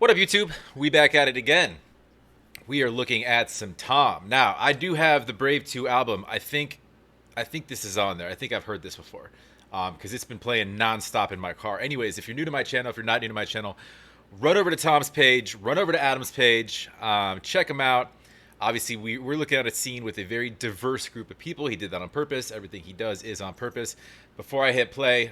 What up, YouTube? We back at it again. We are looking at some Tom. Now, I do have the Brave 2 album. I think this is on there. I think I've heard this before because it's been playing nonstop in my car. Anyways, if you're new to my channel, if you're not new to my channel, run over to Tom's page, run over to Adam's page, check them out. Obviously, we're looking at a scene with a very diverse group of people. He did that on purpose. Everything he does is on purpose. Before I hit play,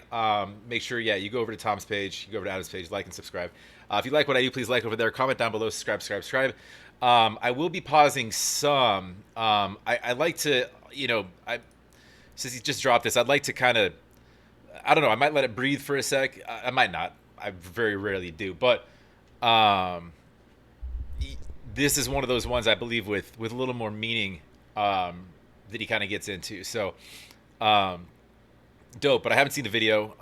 make sure, you go over to Tom's page, you go over to Adam's page, like and subscribe. If you like what I do, please like over there. Comment down below, subscribe. I will be pausing some. I like to, since he just dropped this, I'd like to kind of, I don't know, I might let it breathe for a sec. I might not. I very rarely do. But this is one of those ones, I believe, with a little more meaning that he kind of gets into. So, dope. But I haven't seen the video.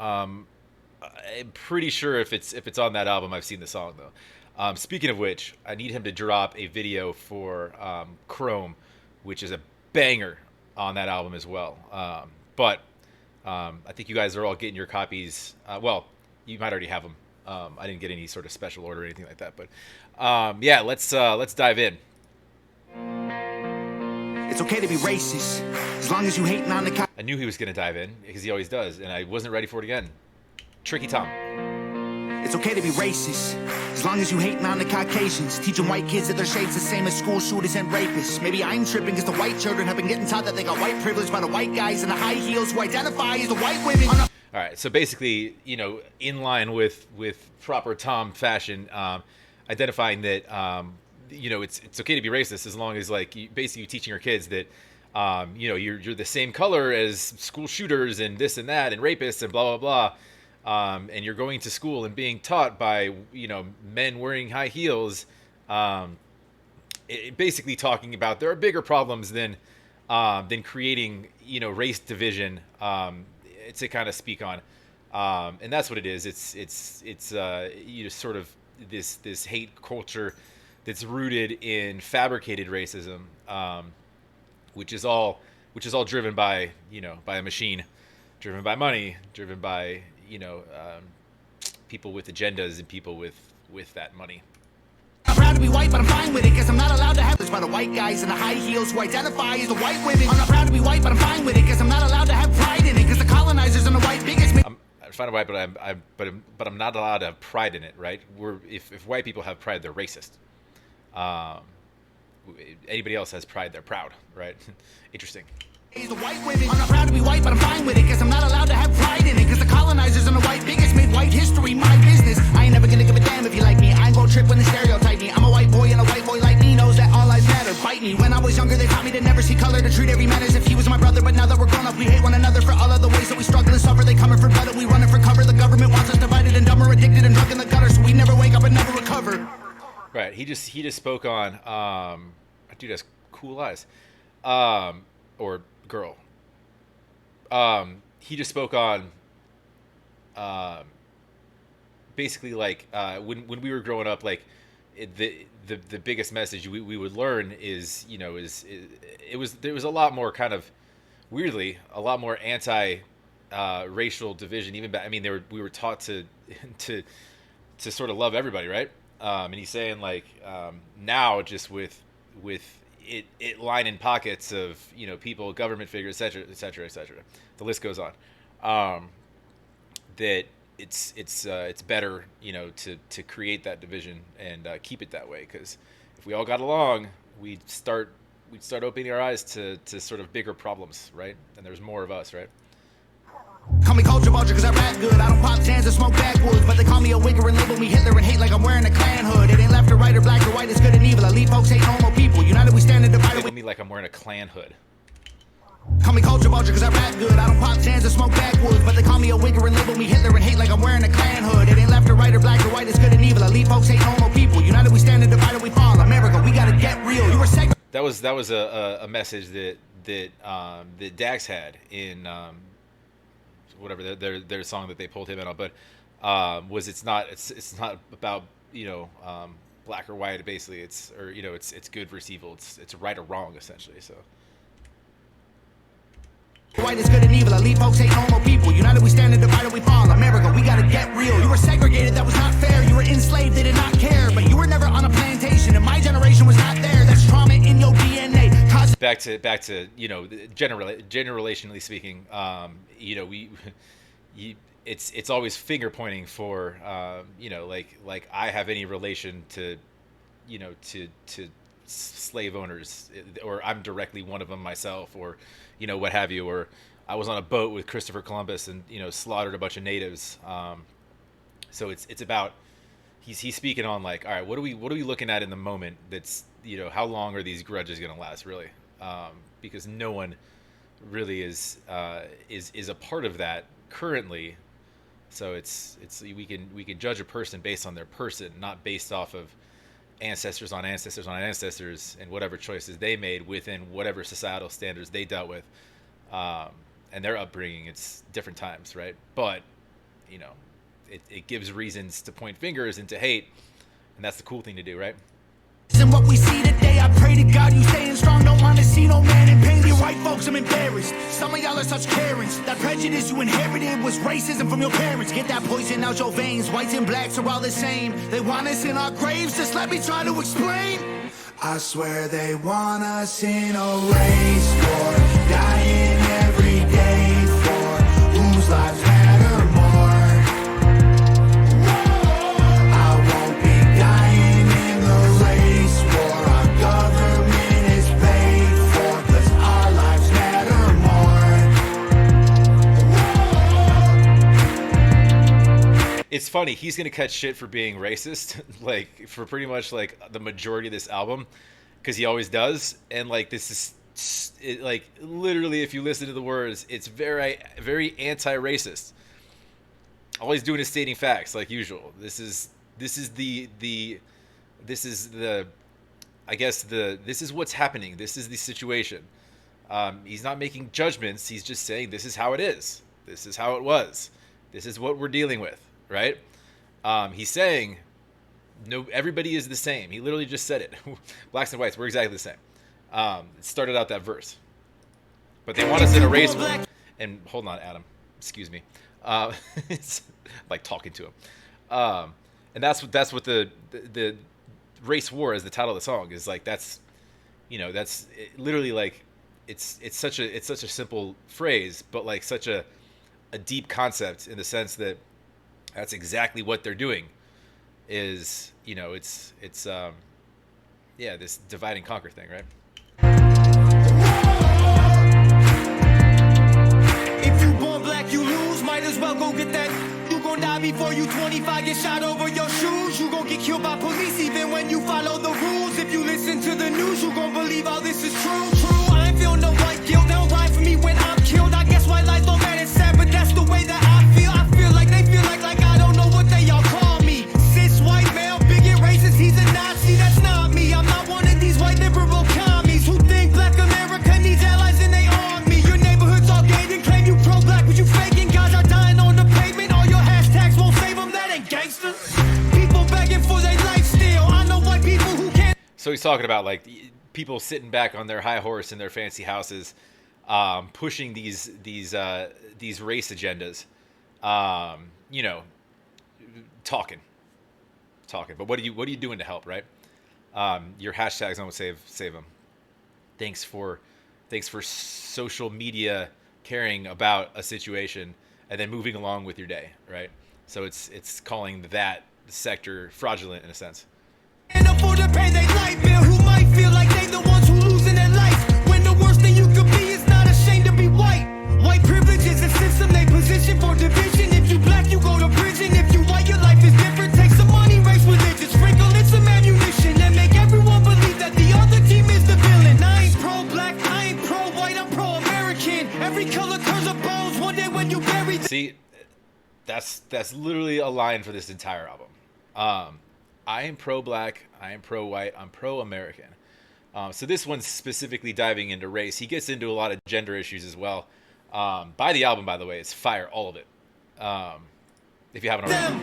I'm pretty sure if it's on that album, I've seen the song, though. Speaking of which, I need him to drop a video for Chrome, which is a banger on that album as well. But I think you guys are all getting your copies. Well, you might already have them. I didn't get any sort of special order or anything like that. But yeah, let's dive in. It's okay to be racist as long as you hating on the. I knew he was going to dive in because he always does, and I wasn't ready for it again. Tricky Tom. It's okay to be racist as long as you hating on the Caucasians, teaching white kids that their shade's the same as school shooters and rapists. Maybe I'm tripping because the white children have been getting taught that they got white privilege by the white guys in the high heels who identify as the white women. All right, so basically, in line with proper Tom fashion, identifying that it's okay to be racist as long as basically teaching your kids that you're the same color as school shooters and this and that and rapists and blah blah blah. And you're going to school and being taught by, men wearing high heels, basically talking about there are bigger problems than creating, race division, to kind of speak on. And that's what it is. It's sort of this hate culture that's rooted in fabricated racism, which is all driven by, by a machine, driven by money, driven by, people with agendas and people with that money. I'm proud to be white, but I'm fine with it because I'm not allowed to have this by the white guys in the high heels who identify as the white women. I'm not proud to be white, but I'm fine with it because I'm not allowed to have pride in it because the colonizers and the white bigots. I'm fine with white, but I'm not allowed to have pride in it, right? If white people have pride, they're racist. Anybody else has pride, they're proud, right? Interesting. The white women. I'm not proud to be white, but I'm fine with it because I'm not allowed to have pride in it because the colonizers and the white bigots made white history my business. I ain't never gonna give a damn if you like me. I ain't gonna trip when they stereotype me. I'm a white boy and a white boy like me knows that all lives matter. Bite me. When I was younger, they taught me to never see color, to treat every man as if he was my brother. But now that we're grown up, we hate one another for all of the ways that we struggle and suffer. They coming for blood and we running for cover. The government wants us divided and dumber, addicted and drunk in the gutter, so we never wake up and never recover. Right. He just spoke on dude has cool eyes. Or girl. He just spoke on basically when we were growing up, the biggest message we would learn is there was a lot more kind of weirdly a lot more anti racial division even back. I mean we were taught to sort of love everybody, right? And he's saying now just with it lining pockets of people, government figures, etc. The list goes on. That it's better to create that division and keep it that way, because if we all got along, we'd start opening our eyes to sort of bigger problems, right? And there's more of us, right? Call me culture vulture cause I rap good. I don't pop Zans or smoke backwoods, but they call me a wigger and label me Hitler and hate like I'm wearing a Klan hood. It ain't left or right or black or white, it's good and evil. I leave folks hate normal people. United we stand and divided. Label me like I'm wearing a Klan hood. Call me culture vulture cause I rap good. I don't pop Zans or smoke backwoods, but they call me a wigger and label me Hitler and hate like I'm wearing a Klan hood. It ain't left or right or black or white, it's good and evil. I leave folks hate normal people. United we stand and divided we fall. America, we gotta get real. You were segregated. That was a message that Dax had in whatever their song that they pulled him in on, but it's not about black or white. Basically, it's good versus evil. It's right or wrong essentially. So White is good and evil. I leave folks hate normal people. United we stand and divided we fall. America, we gotta get real. You were segregated, that was not fair. You were enslaved, they did not care. But back to generationally speaking, it's always finger pointing for like I have any relation to to slave owners, or I'm directly one of them myself, or what have you, or I was on a boat with Christopher Columbus and slaughtered a bunch of natives. So it's about he's speaking on like, all right, what are we looking at in the moment? That's how long are these grudges going to last, really? Because no one really is a part of that currently. So it's we can judge a person based on their person, not based off of ancestors on ancestors on ancestors and whatever choices they made within whatever societal standards they dealt with, and their upbringing. It's different times, right? But it gives reasons to point fingers and to hate, and that's the cool thing to do, right? And what we see today, I pray to God you staying strong. Don't want to see no man in pain. You white folks, I'm embarrassed. Some of y'all are such Karens. That prejudice you inherited was racism from your parents. Get that poison out your veins. Whites and blacks are all the same. They want us in our graves, just let me try to explain. I swear they want us in a race war, dying every day for whose lives matter more. It's funny, he's gonna catch shit for being racist, like for pretty much like the majority of this album, because he always does. And like this is like literally, if you listen to the words, it's very very anti-racist. All he's doing is stating facts, like usual. This is the I guess this is what's happening. This is the situation. He's not making judgments. He's just saying this is how it is. This is how it was. This is what we're dealing with. Right? He's saying, no, everybody is the same. He literally just said it. Blacks and whites, we're exactly the same. It started out that verse. But they want us in a race war. And hold on, Adam. Excuse me. It's like talking to him. And that's what the race war is. The title of the song is like, that's literally like, it's such a simple phrase, but like such a deep concept in the sense that that's exactly what they're doing. Is it's this divide and conquer thing, right? If you born black, you lose. Might as well go get that. You gon' die before you 25. Get shot over your shoes. You gon' get killed by police even when you follow the rules. If you listen to the news, you gon' believe all this is true. I ain't feel no white guilt. They don't lie for me when I'm killed. I guess white lies don't matter. It's sad, but that's the way that I feel. I feel like they feel like I don't know what they all call me. Cis white male, bigot racist. He's a Nazi. That's not me. I'm not one of these white liberal commies who think black America needs allies in their army. Your neighborhood's all gay and claim you pro-black, but you faking. Guys are dying on the pavement. All your hashtags won't save them. That ain't gangster. People begging for their life still. I know white people who can't. So he's talking about like people sitting back on their high horse in their fancy houses, pushing these race agendas, talking. But what are you doing to help, right? Your hashtags don't save them. Thanks for social media caring about a situation and then moving along with your day, right? So it's calling that sector fraudulent in a sense. And afford to pay their light bill, who might feel like they the ones who losing their life. When the worst thing you could be is not ashamed to be white. White privilege is a system they position for division. If you black, you go to prison. If you white, your life is different. Take some money, race religion, sprinkle in some ammunition, and make everyone believe that the other team is the villain. I ain't pro-black, I ain't pro-white, I'm pro-American. Every color turns up bones one day when you bury. See, that's literally a line for this entire album. I am pro-black, I am pro-white, I'm pro-American. So this one's specifically diving into race. He gets into a lot of gender issues as well. Buy the album, by the way. It's fire, all of it. If you haven't already.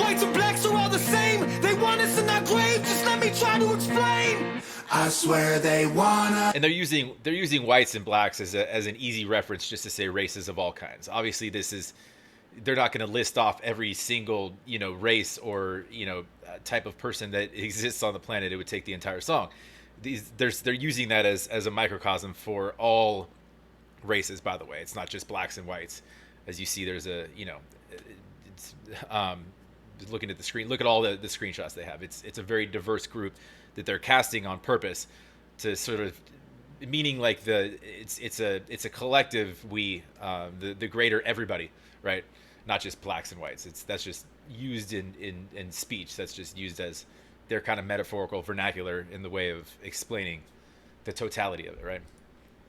Whites and blacks are all the same. They want us in our graves. Just let me try to explain. I swear they wanna. And they're using whites and blacks as an easy reference just to say races of all kinds. Obviously, they're not going to list off every single race or type of person that exists on the planet. It would take the entire song. they're using that as a microcosm for all races. By the way, it's not just blacks and whites. As you see, there's a it's looking at the screen. Look at all the screenshots they have. It's a very diverse group that they're casting on purpose to sort of meaning like it's a collective we, the greater everybody, right? Not just blacks and whites. That's just used in speech. That's just used as their kind of metaphorical vernacular in the way of explaining the totality of it, right?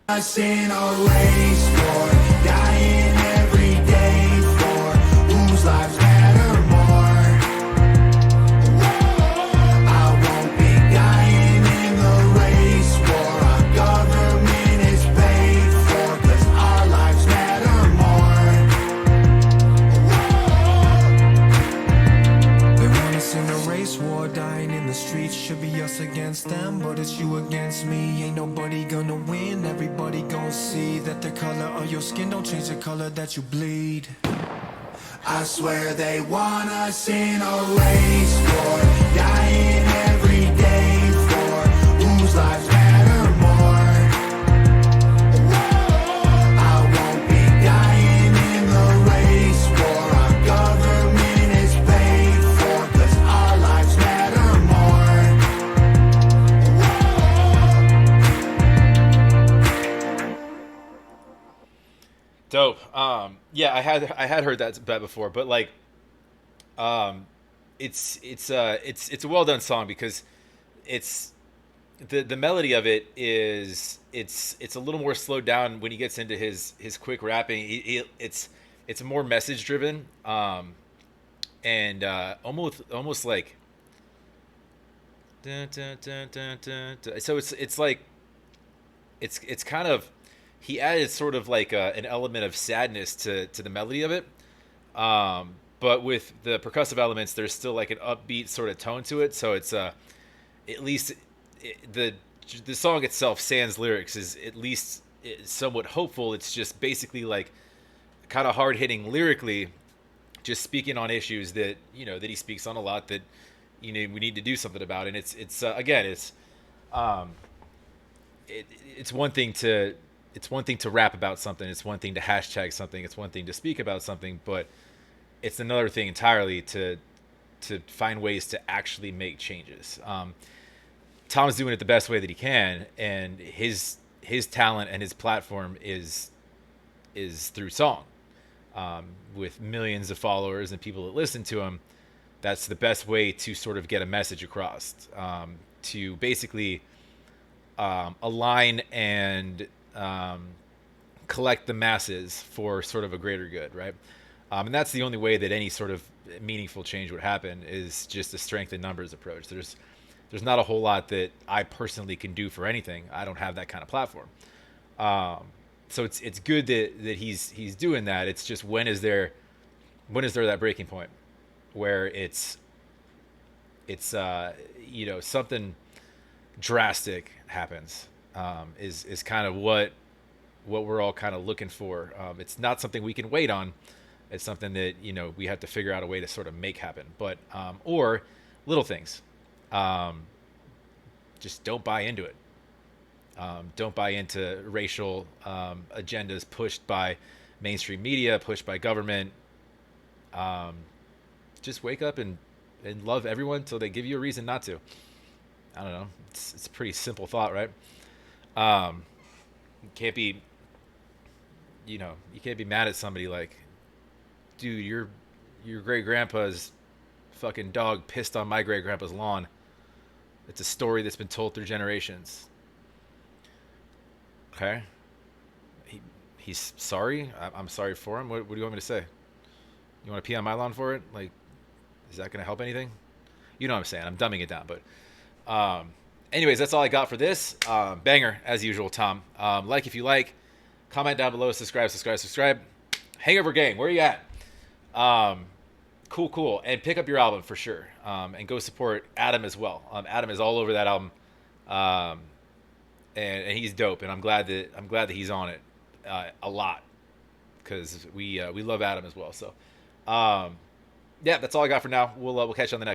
Us in a race war, dying every day for whose lives matter more. I won't be dying in the race war. Our government is paid for, 'cause our lives matter more. They want us in a race war, dying in the streets. Should be us against them, but it's you against me. Ain't nobody gonna win. Everybody gon' see that the color of your skin don't change the color that you bleed. I swear they want us in a race war, dying every day for whose lives matter more. I won't be dying in the race war. Our government is paid for, 'cause our lives matter more. Dope. Yeah, I had heard that before, but like, it's a well done song because it's the melody of it is it's a little more slowed down when he gets into his quick rapping. It's more message driven, and almost like dun, dun, dun, dun, dun, dun. So it's like it's kind of he added sort of like an element of sadness to the melody of it, but with the percussive elements, there's still like an upbeat sort of tone to it. So it's at least the song itself, Sans lyrics, is at least somewhat hopeful. It's just basically like kind of hard hitting lyrically, just speaking on issues that that he speaks on a lot that we need to do something about. And it's again it's one thing to rap about something. It's one thing to hashtag something. It's one thing to speak about something, but it's another thing entirely to find ways to actually make changes. Tom's doing it the best way that he can, and his talent and his platform is through song, with millions of followers and people that listen to him. That's the best way to sort of get a message across, to basically align and collect the masses for sort of a greater good, right? And that's the only way that any sort of meaningful change would happen, is just a strength in numbers approach. There's not a whole lot that I personally can do for anything. I don't have that kind of platform. So it's good that he's doing that. It's just when is there that breaking point where it's something drastic happens, is kind of what we're all kind of looking for. It's not something we can wait on. It's something that we have to figure out a way to sort of make happen. But or little things, just don't buy into it. Don't buy into racial agendas pushed by mainstream media, pushed by government. Just wake up and love everyone until they give you a reason not to. I don't know. It's a pretty simple thought, right? You can't be mad at somebody like, dude, your great grandpa's fucking dog pissed on my great grandpa's lawn. It's a story that's been told through generations. Okay. He's sorry. I'm sorry for him. What do you want me to say? You want to pee on my lawn for it? Like, is that going to help anything? You know what I'm saying. I'm dumbing it down, but anyways, that's all I got for this. Banger as usual, Tom. Like if you like, comment down below, subscribe. Hangover Gang, where are you at? Cool. And pick up your album for sure. And go support Adam as well. Adam is all over that album. And he's dope, and I'm glad that he's on it a lot, because we love Adam as well. So yeah, that's all I got for now. We'll catch you on the next.